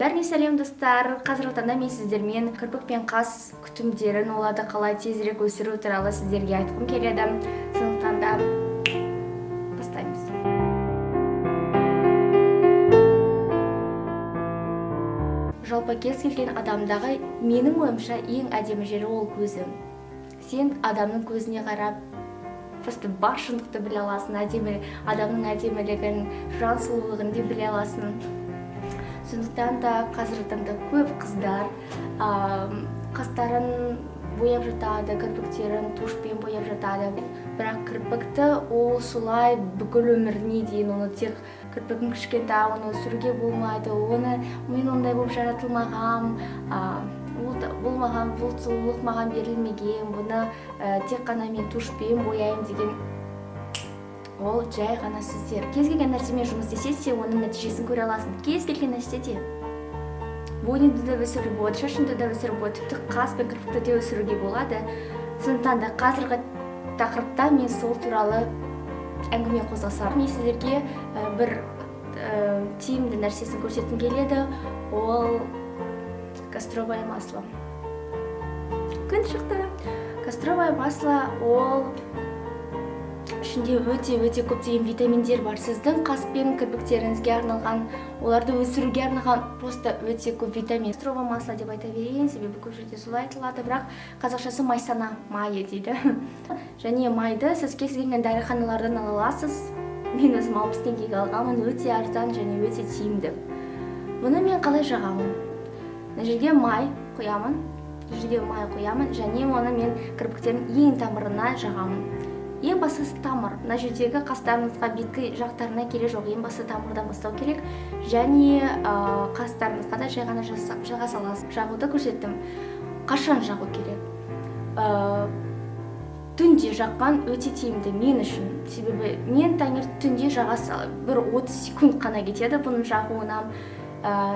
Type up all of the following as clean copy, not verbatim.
Бәріне сәлем достар. Қазіргі таңда мен сіздермен кірпік пен қас күтімдерін, оларды қалай тезірек өсіру туралы сіздерге айтқым келеді. Сондықтан да бастаймыз. Жалпы кез келген адамдағы менің ойымша ең әдемі жері ол көзі. Сен адамның көзіне қарап просто бар шындықты біле аласың, адамның әдемілігін, жан сұлулығын де біле аласың. Сондықтан да қазіргі таңда көп қыздар қастарын бояп жатады, кірпіктерін тушпен бояп жатады. Бірақ кірпікті ол солай бүкіл өміріне дейін, оны тек кірпігін кішкентай, оны өсіруге болмайды. Мен ондай болып жаратылмағам, бұл сұлулық маған берілмеген, бұны тек қана мен тушпен бояйын деген ол жай ғана сөздер. Кез келген нәрсемен жұмыс істесе, оның нәтижесін көре аласың. Кез келген нәрседе. Бойыңды да өсіруге болады, шашыңды да өсіруге болады, тіпті қас пен кірпікті де өсіруге болады. Сондықтан да қазіргі тақырыпта мен сол туралы әңгіме қозғасам. Мен сіздерге бір тиімді нәрсесін көрсеткім келеді. Ол кастровое масло. Күн шықты. Кастровое масло ол ішінде өте көптеген витаминдер бар. Сіздің қас пен кірпіктеріңізге арналған, оларды өсіруге арналған просто өте көп витамин. Кастровое масло деп айта берейін, себебі көп жерде солай айтылады, бірақ қазақшасы майсана майы дейді. Және майды сіз кез келген дәріханалардан ала аласыз. Мен өзім 60 теңгеге алғанмын, өте арзан және өте тиімді. Бұны мен қалай жағамын? Мына жерге май құямын, және оны мен кірпіктердің ең тамырына жағамын. Ең бастысы тамыр. Мына жердегі қастарыңызға, беткі жақтарына керек жоқ, ең бастысы тамырдан бастау керек. Және қастарыңызға да жай ғана жаға саласыз. Жағуды көрсеттім. Қашан жағу керек? Түнде жаққан өте тиімді мен үшін. Себебі мен түнде жаға салып, бір 30 секунд қана кетеді бұның жағуына.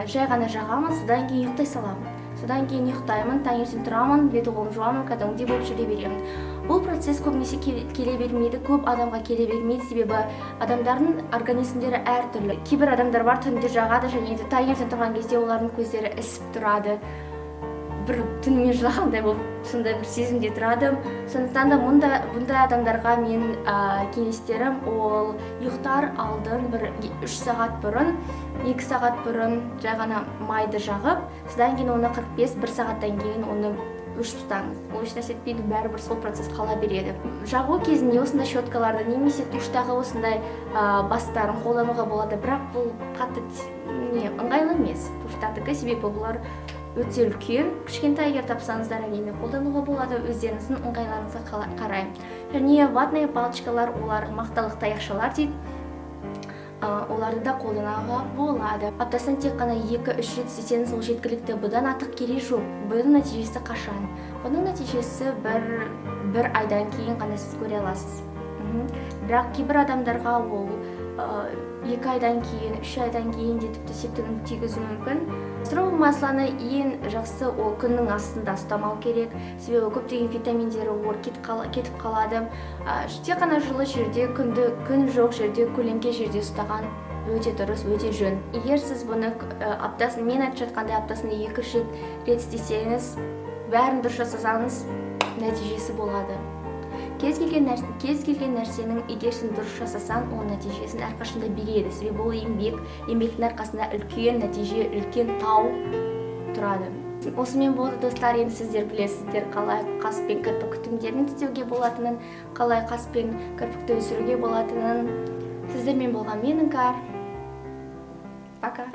Жай ғана жағамын, содан кейін ұйықтай саламын. Содан кейін ұйықтаймын, таңертең тұрамын, бет қолым жуамын, кәдімгідей болып жүре беремін. Бұл процесс көбінесе келе бермейді, көп адамға келе бермейді, себебі адамдардың организмдері әртүрлі. Кейбір адамдар бар, түнде жағады және де таңертең тұрған кезде олардың көздері ісіп тұрады. Бір түнімен жылағандай болып, сондай бір сезімде тұрады. Сондықтан да бұндай адамдарға мен кеңестерім ол ұйықтар алдын бір 3 сағат бұрын, 2 сағат бұрын жай ғана майды жағып, содан кейін оны 45-1 сағаттан кейін оны өшіп ұстаңыз. Ол еш нәрсе етпейді, бәрібір сол процесс қала береді. Жағу кезінде осындай щеткаларды немесе туштағы осындай бастарын қолдануға болады, бірақ бұл қатты ыңғайлы емес. Туштардікі себебі бұлар өте үлкен, кішкентай егер тапсаңыздар әрине қолдануға болады, өздеріңіздің ыңғайларыңызға қарай. Және ватные палочкалар, олар мақталық таяқшалар дейді. Оларды да қолдануға болады. Аптасына тек қана 2-3 рет істесеңіз ол жеткілікті. Бұдан артық керек жоқ. Бұның нәтижесі қашан? Бұның нәтижесі бір айдан кейін ғана сіз көре аласыз. Бірақ кейбір адамдарға ол 2 айдан кейін, 3 айдан кейін де тіпті септігін тигізуі мүмкін. Кастровое маслоны ең жақсы ол күннің астында ұстамау керек, себебі көптеген витаминдері кетіп қалады. Тек қана жылы жерде, күн жоқ жерде, көлеңке жерде ұстаған өте дұрыс, өте жөн. Егер сіз бұны мен айтып жатқандай аптасында 2-3 рет істесеңіз, бәрін дұрыс жасасаңыз, нәтижесі болады. Кез келген нәрсенің егер сен дұрыс жасасаң, ол нәтижесін әрқашанда береді. Себебі ол еңбектің арқасында үлкен нәтиже, үлкен тау тұрады. Осымен болды достар, енді сіздер білесіздер қалай қас пен кірпік күтімдерін істеуге болатынын, қалай қас пен кірпікті өсіруге болатынын. Сіздермен болған мен Іңкәр. Пока.